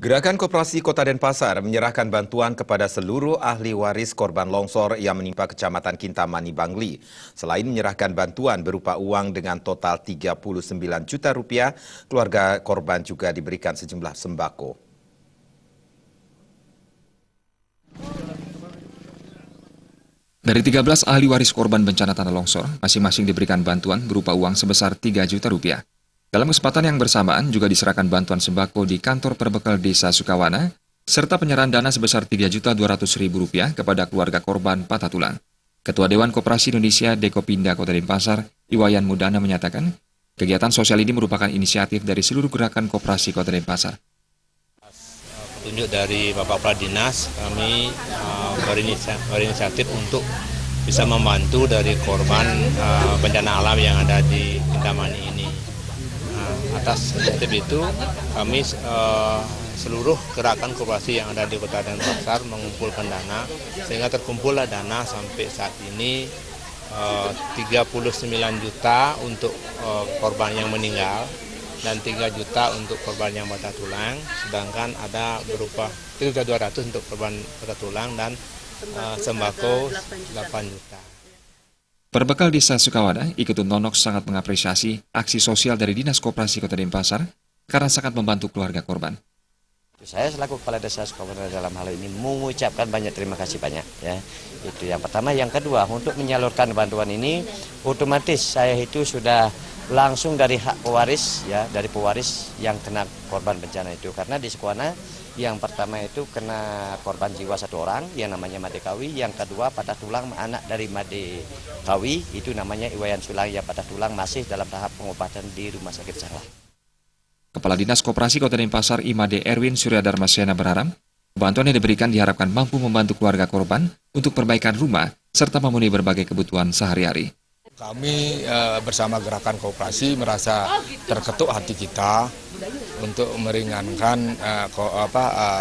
Gerakan Koperasi Kota Denpasar menyerahkan bantuan kepada seluruh ahli waris korban longsor yang menimpa Kecamatan Kintamani, Bangli. Selain menyerahkan bantuan berupa uang dengan total 39 juta rupiah, keluarga korban juga diberikan sejumlah sembako. Dari 13 ahli waris korban bencana tanah longsor, masing-masing diberikan bantuan berupa uang sebesar 3 juta rupiah. Dalam kesempatan yang bersamaan juga diserahkan bantuan sembako di kantor perbekal Desa Sukawana, serta penyerahan dana sebesar 3.200.000 rupiah kepada keluarga korban patah tulang. Ketua Dewan Koperasi Indonesia Dekopinda Kota Denpasar, Iwayan Mudana menyatakan, kegiatan sosial ini merupakan inisiatif dari seluruh gerakan koperasi Kota Denpasar. Petunjuk dari Bapak Kepala Dinas, kami berinisiatif untuk bisa membantu dari korban bencana alam yang ada di Kintamani ini. Atas inisiatif itu, kami seluruh gerakan koperasi yang ada di Kota Denpasar mengumpulkan dana, sehingga terkumpullah dana sampai saat ini 39 juta untuk korban yang meninggal dan 3 juta untuk korban yang patah tulang, sedangkan ada berupa 3.200 untuk korban patah tulang dan sembako 8 juta. Perbekal Desa Sukawana, Iketun Nonok sangat mengapresiasi aksi sosial dari Dinas Koperasi Kota Denpasar karena sangat membantu keluarga korban. Saya selaku Kepala Desa Sukawana dalam hal ini mengucapkan banyak terima kasih banyak ya. Itu yang pertama. Yang kedua, untuk menyalurkan bantuan ini otomatis saya itu sudah langsung dari hak pewaris ya, dari pewaris yang kena korban bencana itu. Karena di Sukawana yang pertama itu kena korban jiwa 1 orang yang namanya Made Kawi, yang kedua patah tulang anak dari Made Kawi itu namanya Iwayan Sulang yang patah tulang masih dalam tahap pengobatan di Rumah Sakit Sanglah. Kepala Dinas Koperasi Kota Denpasar Imade Erwin Suryadharma Sena berharap bantuan yang diberikan diharapkan mampu membantu keluarga korban untuk perbaikan rumah serta memenuhi berbagai kebutuhan sehari-hari. Kami bersama Gerakan Koperasi merasa terketuk hati kita untuk meringankan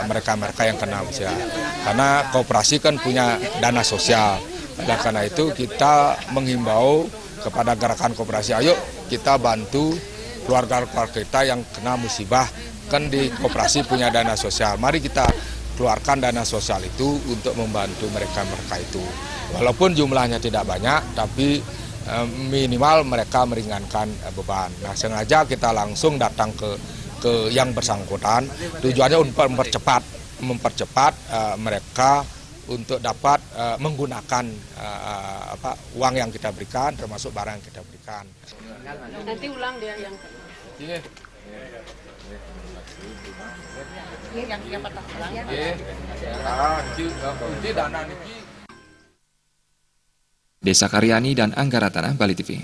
mereka-mereka yang kena usia. Karena koperasi kan punya dana sosial. Dan karena itu kita menghimbau kepada Gerakan Koperasi, ayo kita bantu keluarga-keluarga kita yang kena musibah. Kan di koperasi punya dana sosial. Mari kita keluarkan dana sosial itu untuk membantu mereka-mereka itu. Walaupun jumlahnya tidak banyak, tapi minimal mereka meringankan beban. Nah, sengaja kita langsung datang ke yang bersangkutan. Tujuannya untuk mempercepat mereka untuk dapat menggunakan uang yang kita berikan, termasuk barang yang kita berikan. Nanti ulang dia yang patah tulang. Desa Karyani dan Anggaratana, Bali TV.